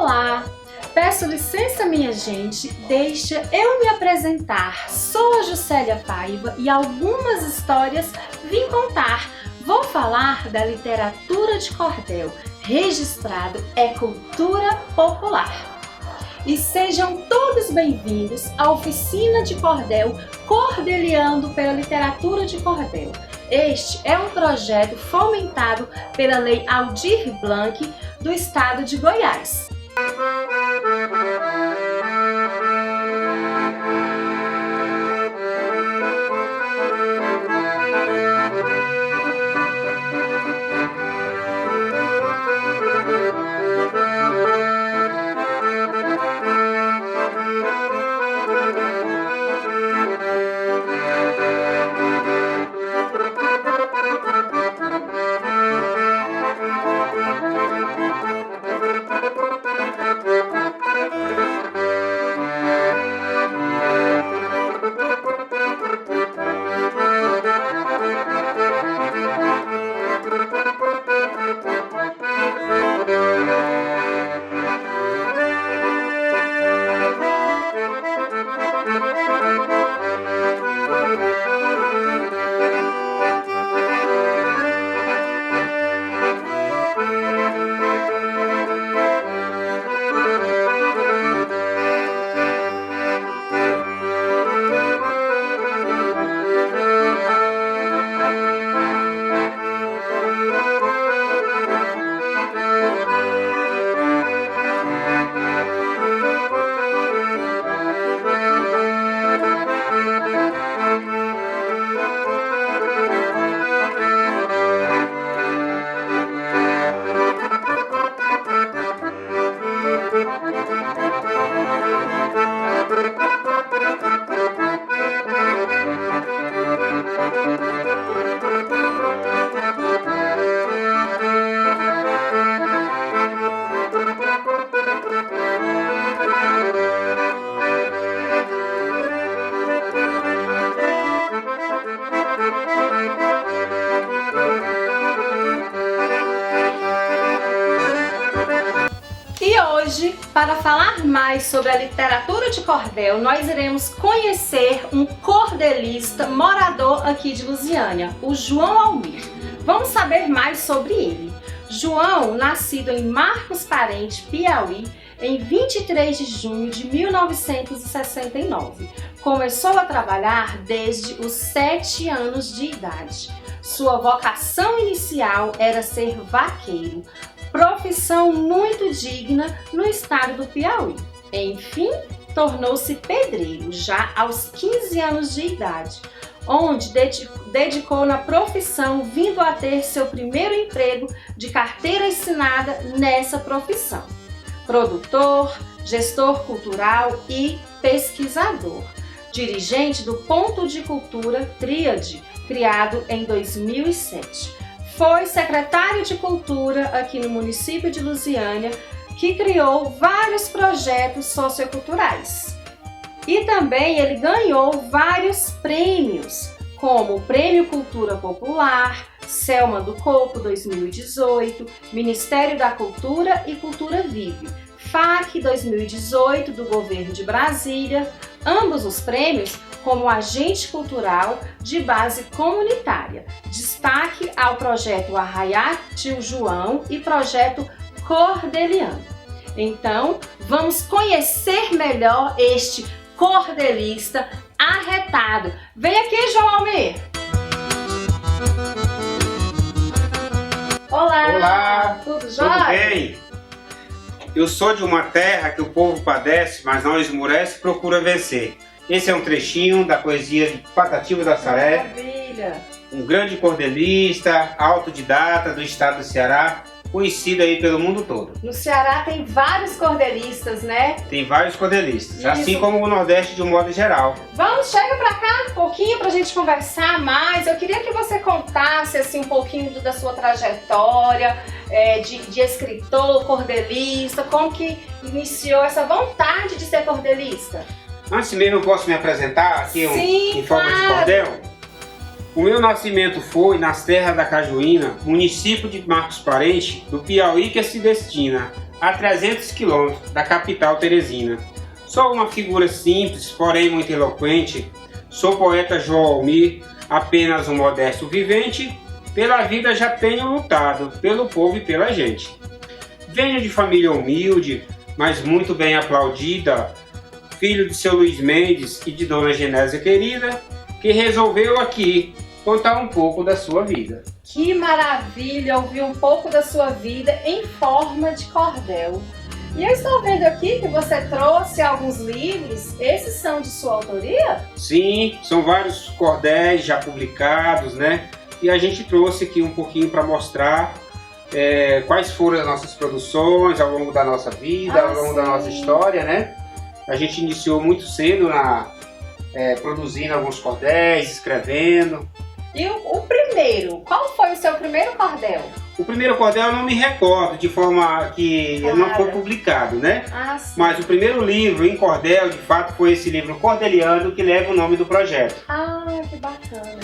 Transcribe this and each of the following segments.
Olá! Peço licença, minha gente, deixa eu me apresentar. Sou a Juscelia Paiva e algumas histórias vim contar. Vou falar da literatura de cordel. Registrado é cultura popular. E sejam todos bem-vindos à Oficina de Cordel, Cordeliando pela Literatura de Cordel. Este é um projeto fomentado pela Lei Aldir Blanc do Estado de Goiás. Hoje, para falar mais sobre a literatura de cordel, nós iremos conhecer um cordelista morador aqui de Lusiânia, o João Almir. Vamos saber mais sobre ele. João, nascido em Marcos Parente, Piauí, em 23 de junho de 1969. Começou a trabalhar desde os 7 anos de idade. Sua vocação inicial era ser vaqueiro, profissão muito digna no estado do Piauí. Enfim, tornou-se pedreiro já aos 15 anos de idade, onde dedicou na profissão, vindo a ter seu primeiro emprego de carteira assinada nessa profissão. Produtor, gestor cultural e pesquisador. Dirigente do Ponto de Cultura Tríade, criado em 2007. Foi secretário de Cultura aqui no município de Lusiânia, que criou vários projetos socioculturais. E também ele ganhou vários prêmios, como o Prêmio Cultura Popular, Selma do Coco 2018, Ministério da Cultura e Cultura Vive, FAC 2018 do Governo de Brasília, ambos os prêmios como agente cultural de base comunitária. Destaque ao projeto Arraiá Tio João e projeto Cordeliando. Então, vamos conhecer melhor este cordelista arretado. Vem aqui, João Almir! Olá! Olá! Tudo jóia? Tudo bem? Eu sou de uma terra que o povo padece, mas não esmurece e procura vencer. Esse é um trechinho da poesia de Patativa da Saré. Maravilha! Um grande cordelista, autodidata do estado do Ceará, conhecido aí pelo mundo todo. No Ceará tem vários cordelistas, né? Tem vários cordelistas, Isso. assim como o Nordeste de um modo geral. Vamos, chega pra cá um pouquinho pra gente conversar mais. Eu queria que você contasse assim, um pouquinho da sua trajetória de escritor, cordelista, como que iniciou essa vontade de ser cordelista? Antes mesmo eu posso me apresentar aqui Sim, em forma de cordel? O meu nascimento foi nas terras da Cajuína, município de Marcos Parente, do Piauí, que se destina a 300 quilômetros da capital teresina. Sou uma figura simples, porém muito eloquente. Sou poeta João Almir, apenas um modesto vivente. Pela vida já tenho lutado, pelo povo e pela gente. Venho de família humilde, mas muito bem aplaudida, filho de seu Luiz Mendes e de Dona Genésia querida, que resolveu aqui contar um pouco da sua vida. Que maravilha ouvir um pouco da sua vida em forma de cordel. E eu estou vendo aqui que você trouxe alguns livros. Esses são de sua autoria? Sim, são vários cordéis já publicados, né? E a gente trouxe aqui um pouquinho para mostrar quais foram as nossas produções ao longo da nossa vida, ao longo da nossa história, né? A gente iniciou muito cedo produzindo alguns cordéis, escrevendo. E o primeiro, qual foi o seu primeiro cordel? O primeiro cordel eu não me recordo, de forma que ele não foi publicado, né? Mas o primeiro livro em cordel, de fato, foi esse livro Cordeliano, que leva o nome do projeto. Ah, que bacana.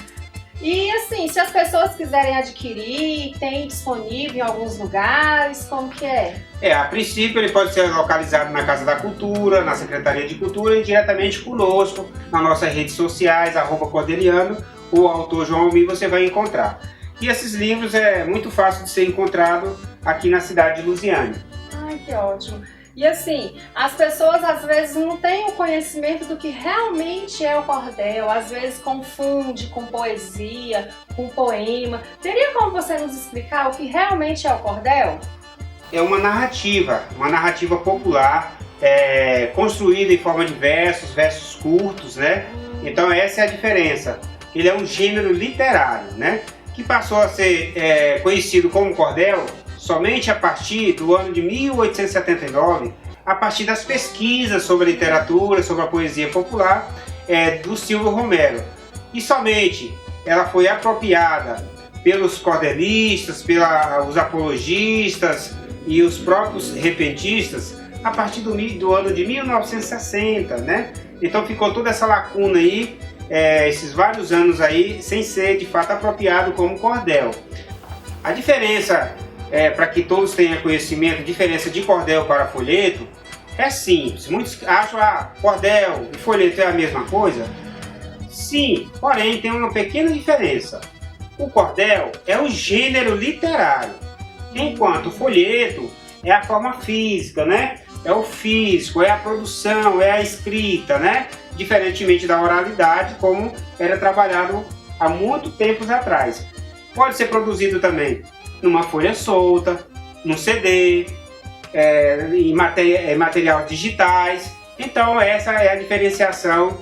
E assim, se as pessoas quiserem adquirir, tem disponível em alguns lugares, como que é? A princípio ele pode ser localizado na Casa da Cultura, na Secretaria de Cultura e diretamente conosco, nas nossas redes sociais, @Cordeliano, o autor João Almir, você vai encontrar. E esses livros é muito fácil de ser encontrado aqui na cidade de Lusiânia. Ai, que ótimo! E assim, as pessoas às vezes não têm o conhecimento do que realmente é o cordel, às vezes confunde com poesia, com poema. Teria como você nos explicar o que realmente é o cordel? É uma narrativa popular, construída em forma de versos curtos, né? Então essa é a diferença. Ele é um gênero literário, né? Que passou a ser conhecido como cordel somente a partir do ano de 1879, a partir das pesquisas sobre a literatura, sobre a poesia popular do Silvio Romero. E somente ela foi apropriada pelos cordelistas, pelos apologistas e os próprios repentistas a partir do ano de 1960, né? Então ficou toda essa lacuna aí, esses vários anos aí, sem ser de fato apropriado como cordel. A diferença, para que todos tenham conhecimento, a diferença de cordel para folheto é simples. Muitos acham que cordel e folheto é a mesma coisa. Sim, porém tem uma pequena diferença. O cordel é o gênero literário, enquanto o folheto é a forma física, né? É o físico, é a produção, é a escrita, né? Diferentemente da oralidade, como era trabalhado há muito tempos atrás. Pode ser produzido também numa folha solta, num CD, em materiais digitais. Então essa é a diferenciação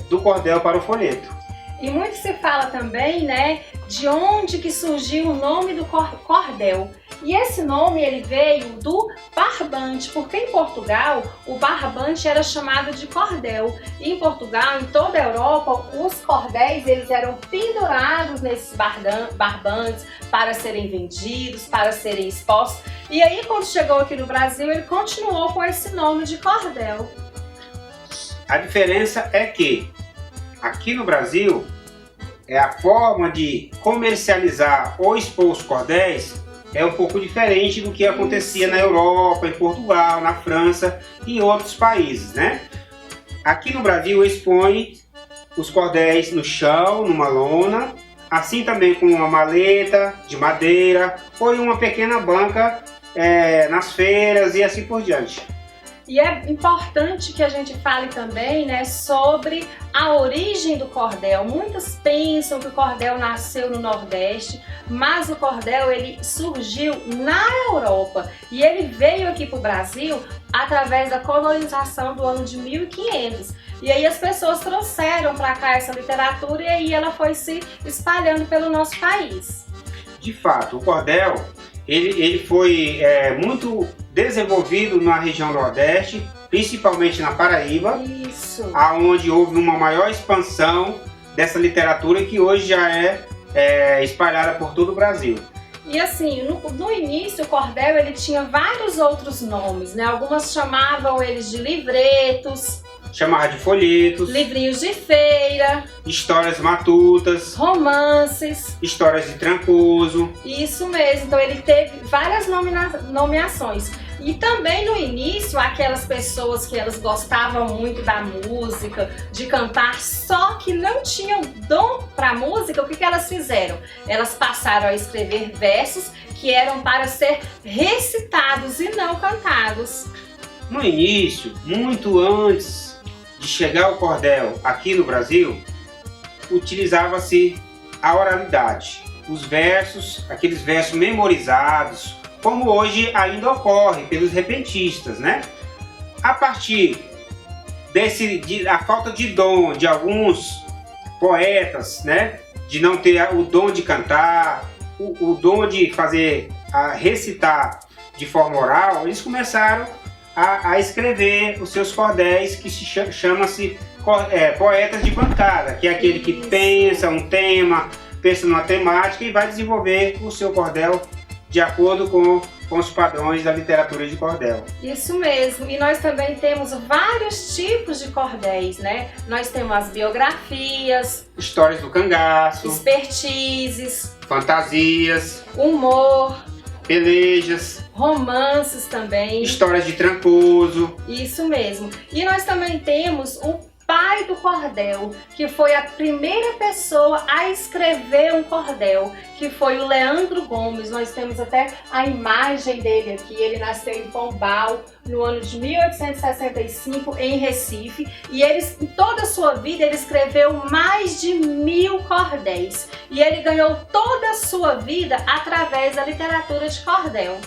do cordel para o folheto. E muito se fala também, né, de onde que surgiu o nome do cordel. E esse nome ele veio do barbante, porque em Portugal o barbante era chamado de cordel. E em Portugal, em toda a Europa, os cordéis eles eram pendurados nesses barbantes para serem vendidos, para serem expostos. E aí quando chegou aqui no Brasil, ele continuou com esse nome de cordel. A diferença é que aqui no Brasil, a forma de comercializar ou expor os cordéis é um pouco diferente do que acontecia na Europa, em Portugal, na França e em outros países, né? Aqui no Brasil expõe os cordéis no chão, numa lona, assim também com uma maleta de madeira ou em uma pequena banca nas feiras e assim por diante. E é importante que a gente fale também, né, sobre a origem do cordel. Muitos pensam que o cordel nasceu no Nordeste, mas o cordel ele surgiu na Europa e ele veio aqui para o Brasil através da colonização do ano de 1500. E aí as pessoas trouxeram para cá essa literatura e aí ela foi se espalhando pelo nosso país. De fato, o cordel ele foi muito desenvolvido na região Nordeste, principalmente na Paraíba, aonde houve uma maior expansão dessa literatura que hoje já é espalhada por todo o Brasil. E assim, no início o cordel ele tinha vários outros nomes, né? Algumas chamavam eles de livretos, chamava de folhetos, livrinhos de feira, histórias matutas, romances. histórias de Trancoso. Isso mesmo, então ele teve várias nomeações. E também no início, aquelas pessoas que elas gostavam muito da música, de cantar, só que não tinham dom para música, o que elas fizeram? Elas passaram a escrever versos que eram para ser recitados e não cantados. No início, muito antes de chegar o cordel aqui no Brasil, utilizava-se a oralidade, os versos, aqueles versos memorizados, como hoje ainda ocorre pelos repentistas, né? A partir da falta de dom de alguns poetas, né? De não ter o dom de cantar, o dom de recitar de forma oral, eles começaram a escrever os seus cordéis, que chama-se poetas de bancada, que é aquele que pensa um tema, pensa numa temática e vai desenvolver o seu cordel de acordo com os padrões da literatura de cordel. Isso mesmo, e nós também temos vários tipos de cordéis, né? Nós temos as biografias, histórias do cangaço, expertises, fantasias, humor, pelejas, romances também, histórias de Trancoso. Isso mesmo. E nós também temos o pai do cordel, que foi a primeira pessoa a escrever um cordel, que foi o Leandro Gomes. Nós temos até a imagem dele aqui. Ele nasceu em Pombal no ano de 1865 em Recife, e em toda a sua vida ele escreveu mais de 1000 cordéis, e ele ganhou toda a sua vida através da literatura de cordel.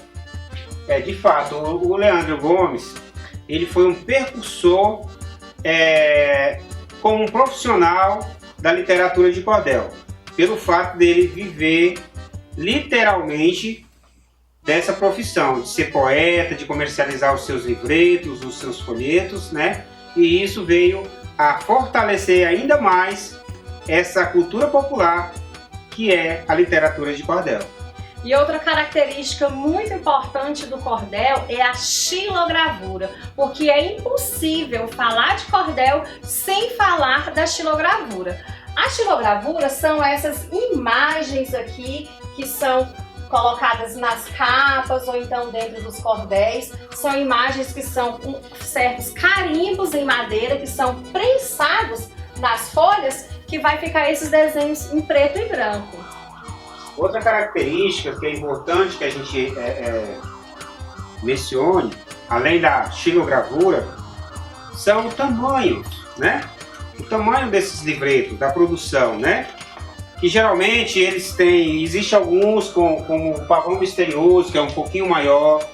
De fato, o Leandro Gomes, ele foi um precursor como um profissional da literatura de cordel, pelo fato dele viver literalmente dessa profissão, de ser poeta, de comercializar os seus livretos, os seus folhetos, né? E isso veio a fortalecer ainda mais essa cultura popular que é a literatura de cordel. E outra característica muito importante do cordel é a xilogravura, porque é impossível falar de cordel sem falar da xilogravura. A xilogravura são essas imagens aqui que são colocadas nas capas ou então dentro dos cordéis. São imagens que são com certos carimbos em madeira que são prensados nas folhas, que vai ficar esses desenhos em preto e branco. Outra característica que é importante que a gente mencione, além da xilogravura, são o tamanho, né? O tamanho desses livretos, da produção, né? Que geralmente eles têm, existem alguns como o Pavão Misterioso, que é um pouquinho maior,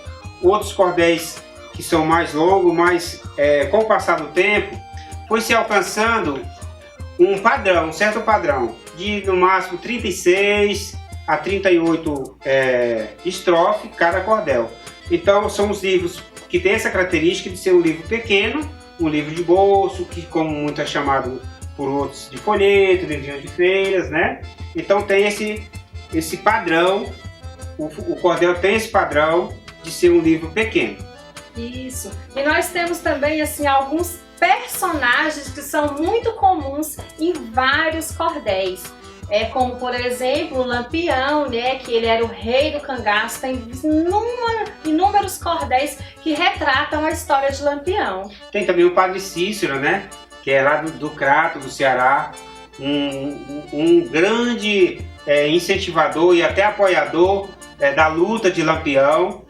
outros cordéis que são mais longos, mas com o passar do tempo, foi se alcançando um padrão, um certo padrão, de no máximo 36 a 38 estrofes cada cordel. Então são os livros que têm essa característica de ser um livro pequeno, um livro de bolso, que como muito é chamado por outros de folheto, livrinho de feiras, né? Então tem esse padrão, o cordel tem esse padrão de ser um livro pequeno. Isso. E nós temos também assim alguns personagens que são muito comuns em vários cordéis. Como por exemplo o Lampião, né, que ele era o rei do cangaço. Tem inúmeros cordéis que retratam a história de Lampião. Tem também o Padre Cícero, né, que é lá do Crato, do Ceará, um grande incentivador e até apoiador da luta de Lampião.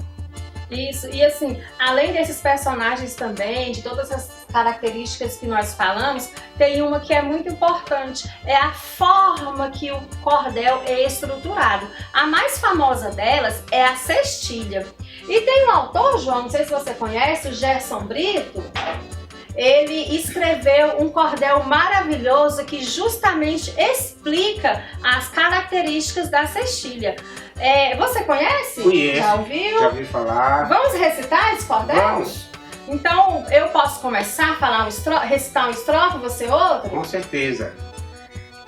Isso, e assim, além desses personagens também, de todas as características que nós falamos, tem uma que é muito importante, é a forma que o cordel é estruturado. A mais famosa delas é a cestilha. E tem um autor, João, não sei se você conhece, o Gerson Brito. Ele escreveu um cordel maravilhoso que justamente explica as características da cestilha. Você conhece? Conheço. Já ouviu? Já ouvi falar. Vamos recitar esse cordel? Vamos. Então, eu posso começar a falar recitar uma estrofe, você outra? Com certeza.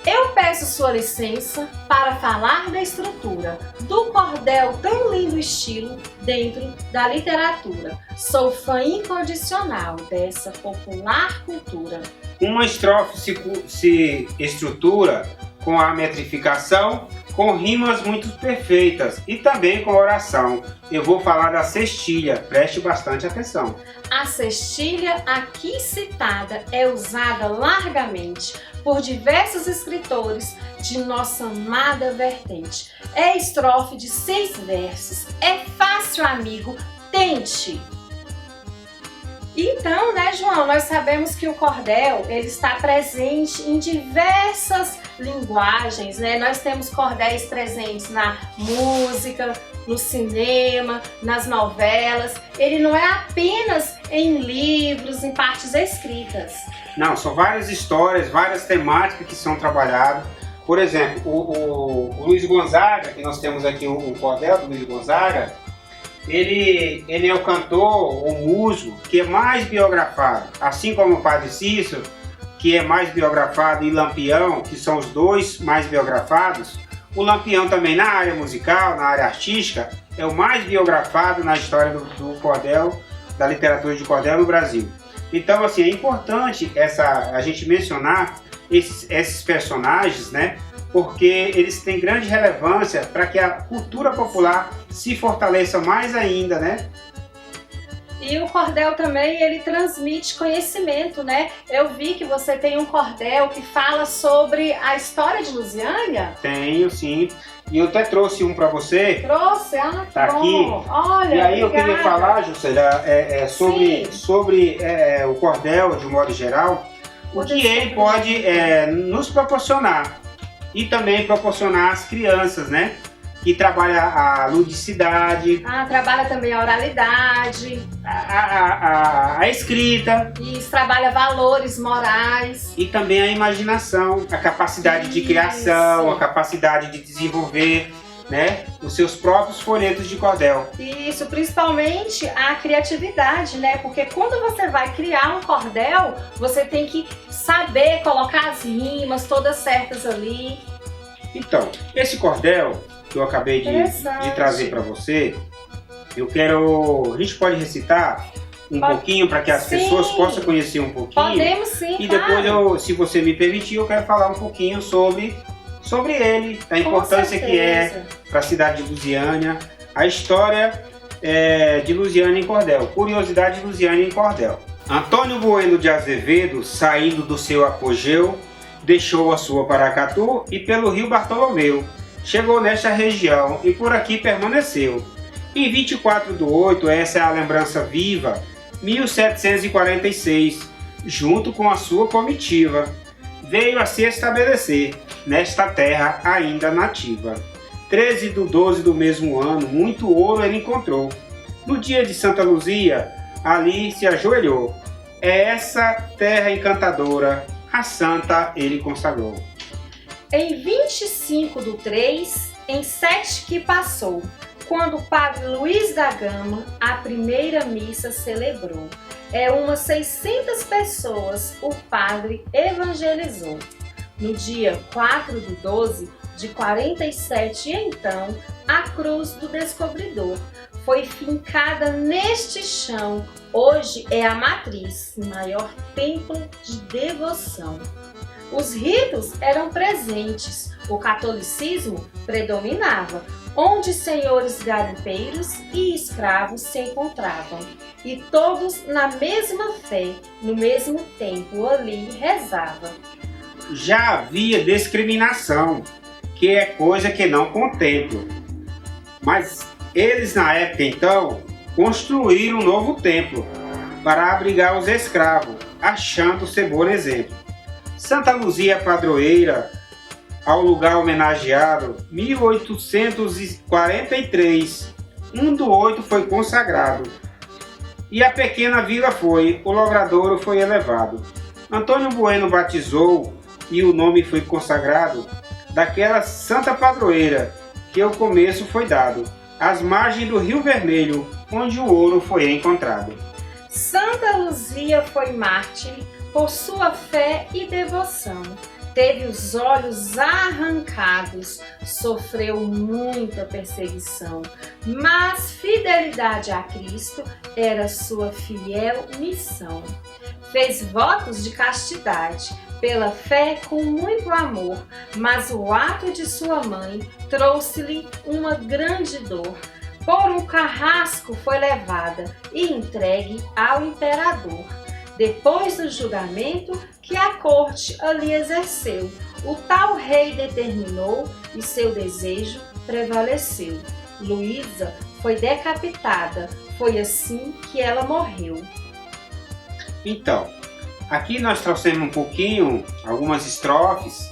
Eu peço sua licença para falar da estrutura do cordel tão lindo estilo dentro da literatura. Sou fã incondicional dessa popular cultura. Uma estrofe se estrutura com a metrificação, com rimas muito perfeitas e também com oração. Eu vou falar da cestilha, preste bastante atenção. A cestilha aqui citada é usada largamente por diversos escritores de nossa amada vertente. É estrofe de 6 versos. É fácil, amigo, tente! Então, né, João, nós sabemos que o cordel ele está presente em diversas linguagens, né? Nós temos cordéis presentes na música, no cinema, nas novelas. Ele não é apenas em livros, em partes escritas. Não, são várias histórias, várias temáticas que são trabalhadas. Por exemplo, o Luiz Gonzaga, que nós temos aqui o cordel do Luiz Gonzaga, ele é o cantor, o músico que é mais biografado, assim como o Padre Cícero, que é mais biografado, e Lampião, que são os dois mais biografados. O Lampião também na área musical, na área artística, é o mais biografado na história do cordel, da literatura de cordel no Brasil. Então, assim, é importante a gente mencionar esses personagens, né? Porque eles têm grande relevância para que a cultura popular se fortaleça mais ainda, né? E o cordel também, ele transmite conhecimento, né? Eu vi que você tem um cordel que fala sobre a história de Lusiânia. Tenho, sim. E eu até trouxe um para você. Trouxe? Ah, que tá bom. Aqui. Olha, e aí obrigada. Eu queria falar, Juscelia, sobre o cordel, de um modo geral, o que ele pode nos proporcionar. E também proporcionar às crianças, né? Que trabalha a ludicidade. Trabalha também a oralidade. A escrita. Isso, trabalha valores morais. E também a imaginação, a capacidade de criação, a capacidade de desenvolver, né, os seus próprios folhetos de cordel. Isso, principalmente a criatividade, né? Porque quando você vai criar um cordel, você tem que saber colocar as rimas todas certas ali. Então, esse cordel que eu acabei de trazer para você, a gente pode recitar um pouquinho para que as pessoas possam conhecer um pouquinho. Podemos sim, e depois, se você me permitir, eu quero falar um pouquinho sobre ele, a importância que é para a cidade de Lusiânia, a história de Lusiânia em cordel, curiosidade de Lusiânia em cordel. Antônio Bueno de Azevedo, saindo do seu apogeu, deixou a sua Paracatu e pelo rio Bartolomeu, chegou nesta região e por aqui permaneceu. Em 24/8, essa é a lembrança viva, 1746, junto com a sua comitiva, veio a se estabelecer nesta terra ainda nativa. 13/12 do mesmo ano, muito ouro ele encontrou. No dia de Santa Luzia, ali se ajoelhou. É essa terra encantadora, a santa ele consagrou. Em 25/3, em 7 que passou, quando o padre Luiz da Gama a primeira missa celebrou. Umas 600 pessoas o padre evangelizou. No dia 4/12 de 47, então, a cruz do descobridor foi fincada neste chão. Hoje é a matriz, maior templo de devoção. Os ritos eram presentes, o catolicismo predominava, onde senhores garimpeiros e escravos se encontravam, e todos na mesma fé, no mesmo tempo ali rezavam. Já havia discriminação, que é coisa que não contemplo. Mas eles na época então construíram um novo templo para abrigar os escravos, achando ser bom exemplo. Santa Luzia padroeira, ao lugar homenageado, 1843, 1/8 foi consagrado. E a pequena vila foi, o logradouro foi elevado. Antônio Bueno batizou e o nome foi consagrado daquela santa padroeira que o começo foi dado, às margens do Rio Vermelho, onde o ouro foi encontrado. Santa Luzia foi mártir por sua fé e devoção. teve os olhos arrancados, sofreu muita perseguição, mas fidelidade a Cristo era sua fiel missão. Fez votos de castidade, pela fé com muito amor, mas o ato de sua mãe trouxe-lhe uma grande dor. Por um carrasco foi levada e entregue ao imperador. Depois do julgamento que a corte ali exerceu, o tal rei determinou e seu desejo prevaleceu. Luísa foi decapitada, foi assim que ela morreu. Então, aqui nós trouxemos um pouquinho, algumas estrofes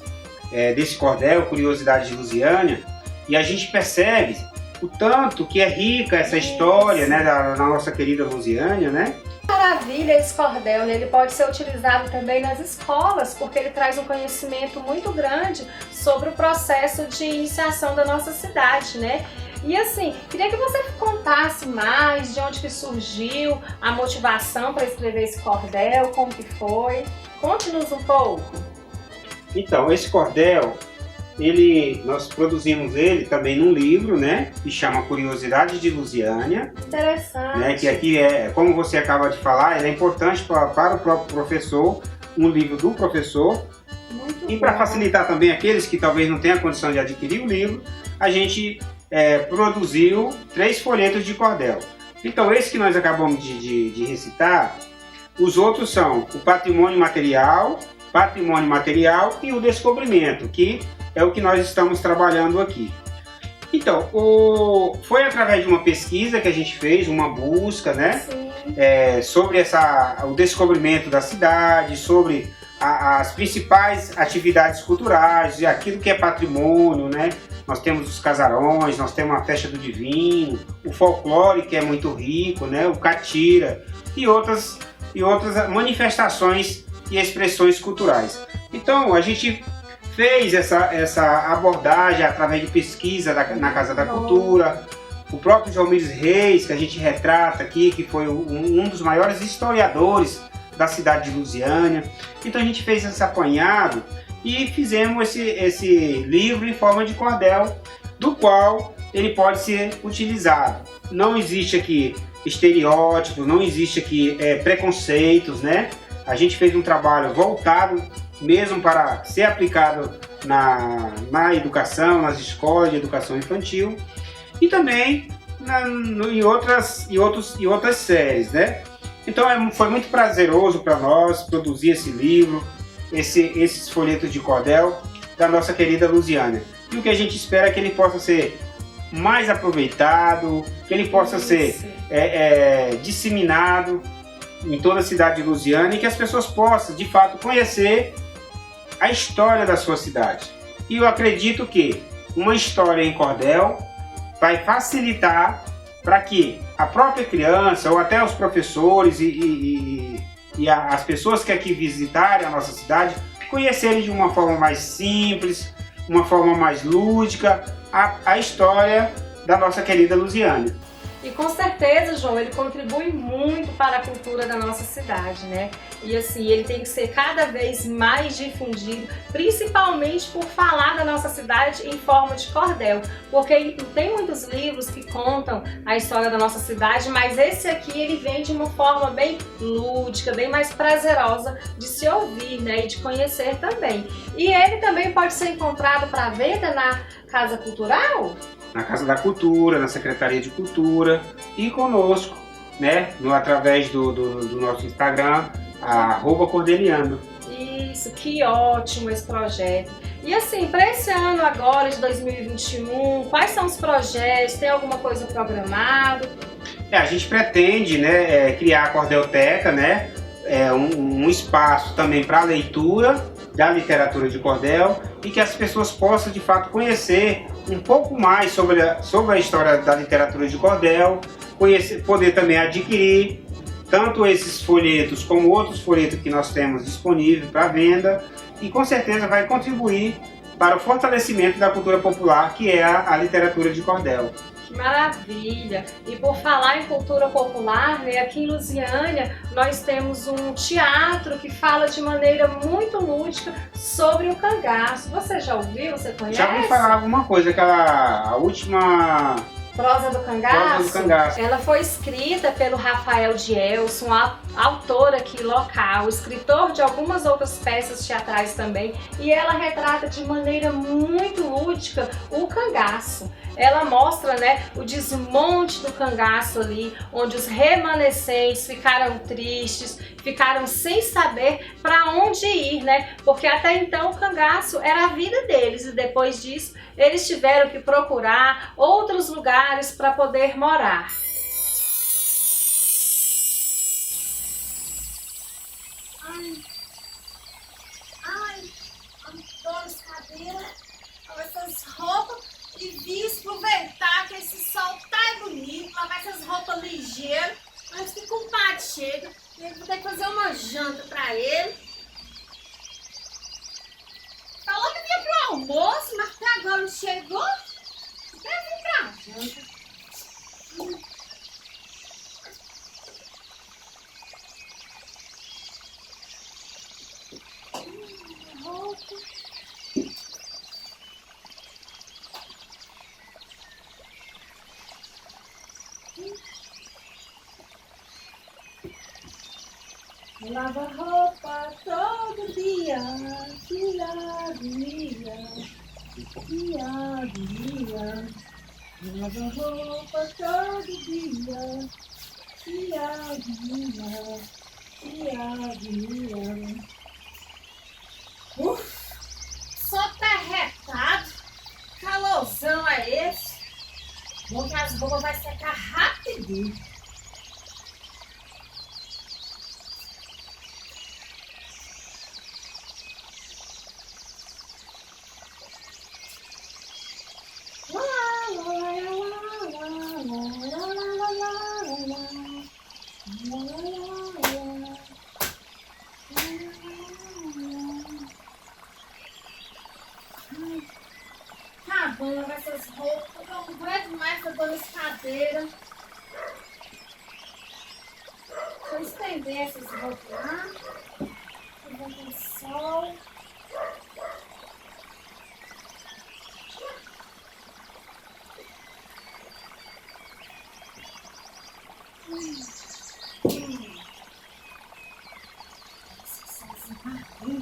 desse cordel, Curiosidade de Lusiânia, e a gente percebe o tanto que é rica essa história, né, da nossa querida Lusiânia, né? Maravilha esse cordel, né? Ele pode ser utilizado também nas escolas, porque ele traz um conhecimento muito grande sobre o processo de iniciação da nossa cidade, né? E assim, queria que você contasse mais de onde que surgiu a motivação para escrever esse cordel, como que foi. Conte-nos um pouco. Então, esse cordel, nós produzimos ele também num livro, né, que chama Curiosidade de Lusiânia. Interessante. Né, que aqui como você acaba de falar, ele é importante para o próprio professor, um livro do professor. Muito e para bom. facilitar também aqueles que talvez não tenham a condição de adquirir o livro, a gente produziu 3 folhetos de cordel. Então, esse que nós acabamos de recitar, os outros são o patrimônio material e o descobrimento, que é o que nós estamos trabalhando aqui. Então, foi através de uma pesquisa que a gente fez, uma busca, né, sobre o descobrimento da cidade, sobre as principais atividades culturais, e aquilo que é patrimônio, né? Nós temos os casarões, nós temos a festa do divino, o folclore, que é muito rico, né? O catira e outras manifestações e expressões culturais. Então, a gente fez essa abordagem através de pesquisa na Casa da Cultura. O próprio João Mires Reis, que a gente retrata aqui, que foi um dos maiores historiadores da cidade de Lusiânia. Então a gente fez esse apanhado e fizemos esse livro em forma de cordel, do qual ele pode ser utilizado. Não existe aqui estereótipos, não existe aqui preconceitos, né? A gente fez um trabalho voltado mesmo para ser aplicado na educação, nas escolas de educação infantil e também em outras séries, né? Então foi muito prazeroso para nós produzir esse livro, esses folhetos de cordel da nossa querida Lusiânia. E o que a gente espera é que ele possa ser mais aproveitado, que ele possa ser disseminado em toda a cidade de Lusiânia e que as pessoas possam, de fato, conhecer a história da sua cidade. E eu acredito que uma história em cordel vai facilitar para que a própria criança ou até os professores e as pessoas que aqui visitarem a nossa cidade conhecerem de uma forma mais simples, uma forma mais lúdica, a história da nossa querida Lusiânia. E com certeza, João, ele contribui muito para a cultura da nossa cidade, né? E assim, ele tem que ser cada vez mais difundido, principalmente por falar da nossa cidade em forma de cordel, porque tem muitos livros que contam a história da nossa cidade, mas esse aqui ele vem de uma forma bem lúdica, bem mais prazerosa de se ouvir, né? E de conhecer também. E ele também pode ser encontrado para venda na Casa Cultural? Na Casa da Cultura, na Secretaria de Cultura e conosco, né, através do nosso Instagram, @Cordeliando. Isso, que ótimo esse projeto. E assim, para esse ano agora de 2021, quais são os projetos? Tem alguma coisa programada? A gente pretende, né, criar a Cordelteca, né, um espaço também para a leitura da literatura de cordel e que as pessoas possam de fato conhecer um pouco mais sobre a história da literatura de cordel, poder também adquirir tanto esses folhetos como outros folhetos que nós temos disponíveis para venda e com certeza vai contribuir para o fortalecimento da cultura popular que é a literatura de cordel. Que maravilha! E por falar em cultura popular, né, aqui em Lusiânia nós temos um teatro que fala de maneira muito lúdica sobre o cangaço. Você já ouviu? Você conhece? Já ouvi falar alguma coisa, a última Prosa do Cangaço? Prosa do Cangaço. Ela foi escrita pelo Rafael Dielson, autor aqui local, escritor de algumas outras peças teatrais também, e ela retrata de maneira muito lúdica o cangaço. Ela mostra, né, o desmonte do cangaço ali, onde os remanescentes ficaram tristes, ficaram sem saber para onde ir, né? Porque até então o cangaço era a vida deles e depois disso eles tiveram que procurar outros lugares para poder morar. Ai, adoro essa cadeira, essas roupas e vim aproveitar que esse sol tá bonito, lavar essas roupas ligeiras, antes que o compadre chega, eu vou ter que fazer uma janta pra ele. Falou que vinha pro almoço, mas até agora não chegou, até vir pra janta. Lava roupa todo dia, que agonia, que agonia. Lava roupa todo dia, que agonia, que agonia. Só tá retado, calorzão é esse? Bom que as roupas vai secar rapidinho. Tá bom, lavar essas roupas, eu não aguento mais essa dor nessa cadeira. Deixa eu estender essas roupas lá. Eu vou com sol.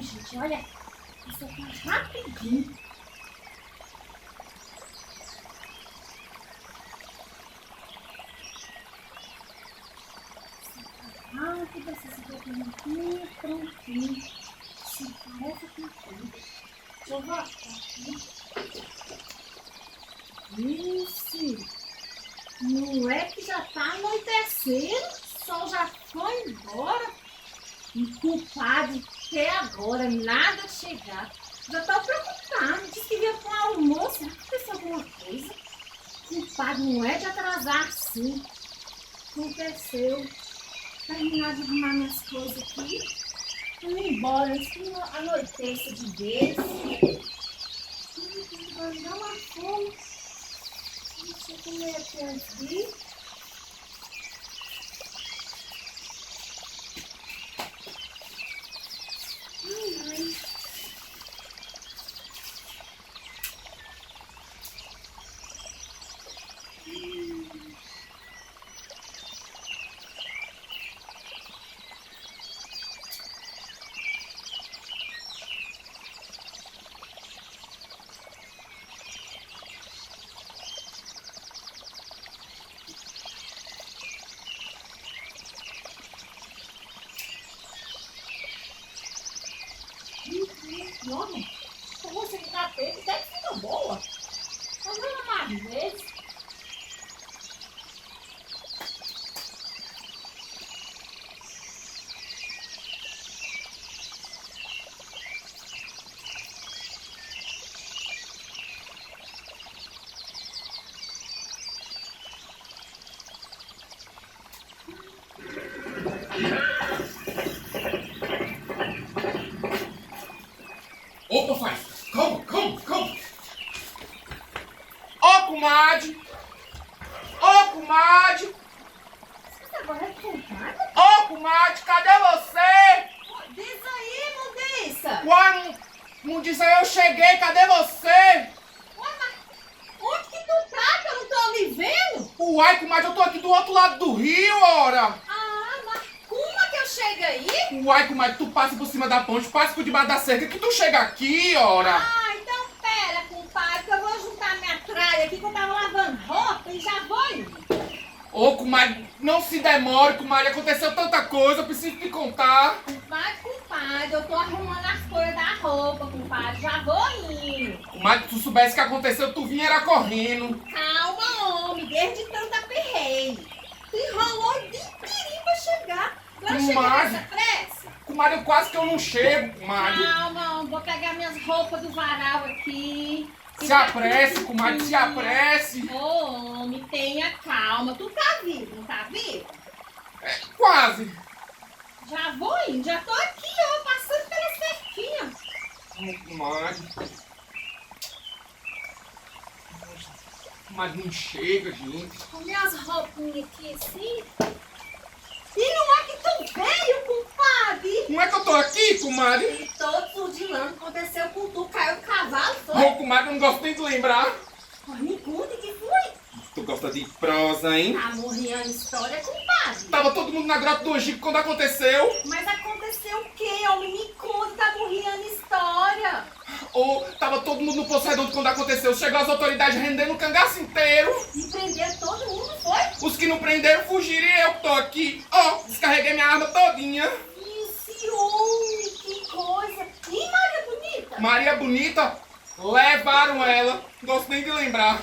Gente, olha, isso aqui é rapidinho. Rápido, essa roupa aqui, prontinho. Sim, parece que tudo. Deixa eu voltar aqui. Isso. Não é que já tá anoitecendo, o sol já foi embora. E culpado até agora, nada de chegar. Já tô preocupado, disse que ia para o almoço, será que aconteceu alguma coisa? Culpado não é de atrasar assim. Aconteceu. Terminar de arrumar minhas coisas aqui. Vou ir embora antes que anoiteça de vez. Vai dar uma fome. Deixa eu comer aqui antes de ir. Nossa, você que tá feito, até que fica boa. Mas não mais vezes. Opa, pai! Calma! Ó, comadre! compadre? Ô, comadre, cadê você? Diz aí, Mundiça. Uai, não diz aí, eu cheguei, cadê você? Ué, mas onde que tu tá que eu não tô me vendo? Uai, comadre, eu tô aqui do outro lado do rio, ora. Ah, mas como é que eu chego aí? Uai, comadre, tu passa por cima da ponte, passa por debaixo da cerca, que tu chega aqui, ora. Ah, então pera, compadre, que eu vou juntar minha tralha aqui que eu tava lavando roupa e já vou indo. Ô, comadre, não se demore, comadre, aconteceu tanta coisa, eu preciso te contar. Compadre, eu tô arrumando as coisas da roupa, compadre, já vou indo. Comadre, se tu soubesse o que aconteceu, tu vinha era correndo. Calma, homem, desde tanta perreio. Tu enrolou o dia inteirinho pra chegar. Agora chega Comadre. nessa pressa. Comadre, quase que eu não chego, comadre. Calma, homem, vou pegar minhas roupas do varal aqui. Se apresse, comadre, se apresse. Ô, homem, tenha calma. Tu tá vivo, não tá vivo? Quase. Já vou indo, já tô aqui, ó, passando pela cerquinha. Ô, comadre. Comadre, não chega, gente. Com minhas roupinhas aqui assim. E não é que tu veio, compadre? Não é que eu tô aqui, comadre? E todos os de lá aconteceu com tu, caiu do cavalo, foi? Ô, comadre, eu não gosto nem de lembrar. Mas me conta que foi. Tu gosta de prosa, hein? Tá morrendo história, compadre. Tava todo mundo na Grota do Egito quando aconteceu. Mas aconteceu o quê, homem? Me conta, tá morrendo história. Ou tava todo mundo no Poço Redondo quando aconteceu. Chegou as autoridades rendendo o cangaço inteiro. E prenderam todo mundo, foi? Os que não prenderam fugiram e eu tô aqui. Ó, descarreguei minha arma todinha. Esse homem, que coisa. E Maria Bonita? Maria Bonita, levaram ela. Não gosto nem de lembrar.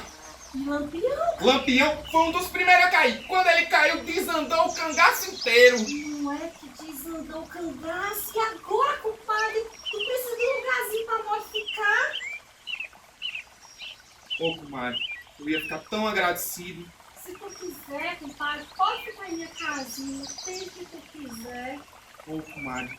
Lampião. Lampião foi um dos primeiros a cair. Quando ele caiu, desandou o cangaço inteiro. Não é que desandou o cangaço. E agora, compadre, tu precisa de um lugarzinho pra nós ficar? Ô, comadre, eu ia ficar tão agradecido. Se tu quiser, compadre, pode ficar em minha casinha. Tem que tu quiser. Ô, comadre,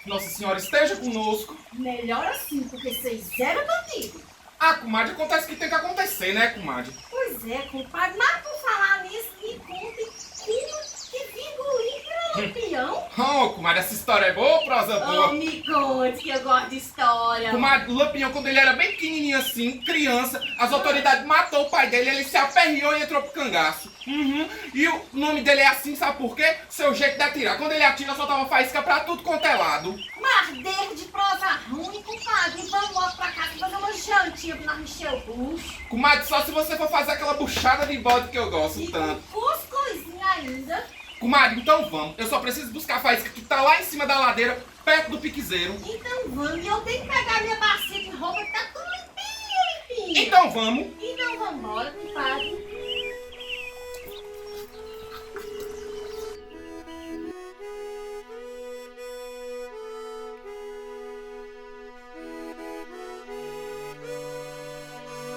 Nossa Senhora esteja conosco. Melhor assim, porque vocês eram bandidos. Ah, comadre, acontece o que tem que acontecer, né, comadre? Pois é, compadre. Mas por falar nisso, me conte como que Vingolim virou Lampião. Oh, comadre, essa história é boa ou prosa boa? Oh, me conte que eu gosto de história. Comadre, o Lampião, quando ele era bem pequenininho assim, criança, as autoridades matou o pai dele, ele se aperreou e entrou pro cangaço. E o nome dele é assim, sabe por quê? Seu jeito de atirar. Quando ele atira, soltava faísca pra tudo quanto é lado. Mardeiro de prosa ruim, compadre. Vamos logo pra casa fazer uma jantinha pra nós encher o bucho. Comadre, só se você for fazer aquela buchada de bode que eu gosto E tanto. com cuscuzinho ainda. Comadre, então vamos. Eu só preciso buscar a faísca que tá lá em cima da ladeira, perto do piquezeiro. Então vamos. E eu tenho que pegar minha bacia de roupa que tá tudo limpinha. Então vamos. Então vamos embora, compadre.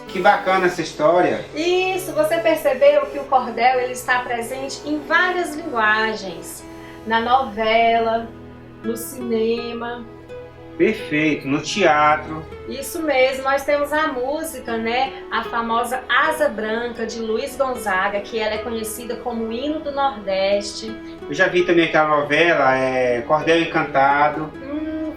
Que bacana essa história. Isso, você percebeu que o cordel ele está presente em várias linguagens. Na novela, no cinema. Perfeito, no teatro. Isso mesmo, nós temos a música, né? A famosa Asa Branca, de Luiz Gonzaga, que ela é conhecida como o hino do Nordeste. Eu já vi também aquela novela, Cordel Encantado.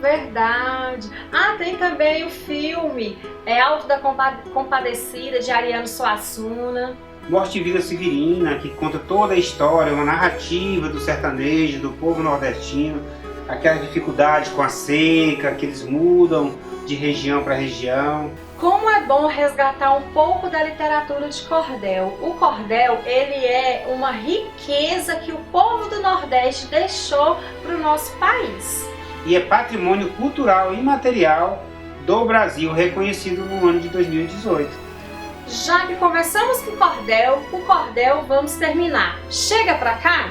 Verdade. Ah, tem também o filme Alto da Compadecida, de Ariano Suassuna. Morte e Vida Severina, que conta toda a história, uma narrativa do sertanejo, do povo nordestino, aquela dificuldade com a seca, que eles mudam de região para região. Como é bom resgatar um pouco da literatura de cordel. O cordel, ele é uma riqueza que o povo do Nordeste deixou para o nosso país. E é patrimônio cultural imaterial do Brasil, reconhecido no ano de 2018. Já que começamos com o cordel vamos terminar. Chega pra cá?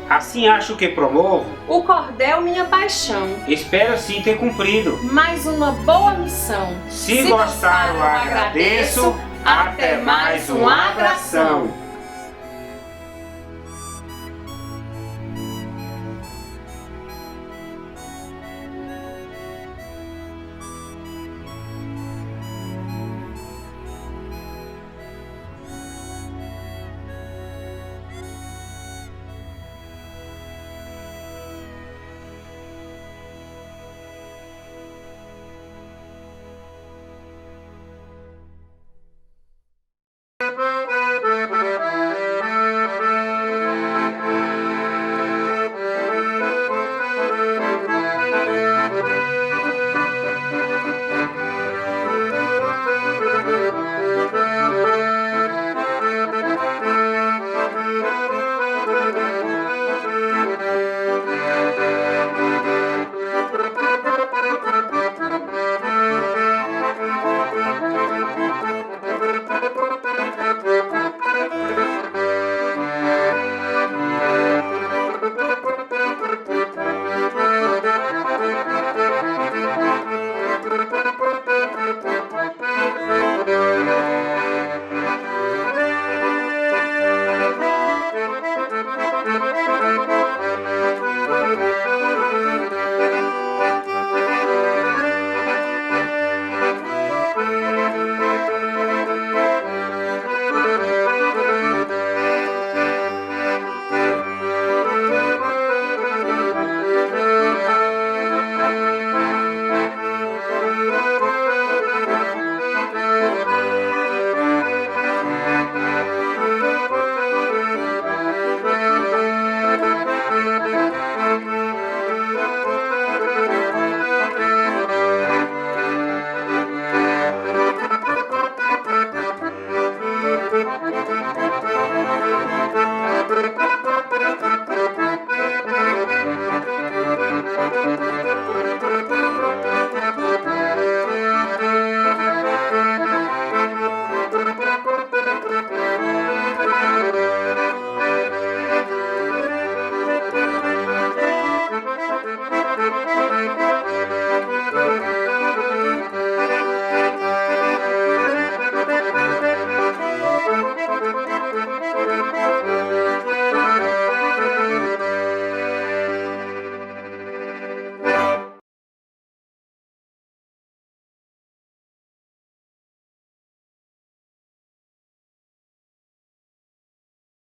Assim acho que promovo, O cordel, minha paixão. espero sim ter cumprido. Mais uma boa missão. Se gostaram, agradeço. Até mais um abração.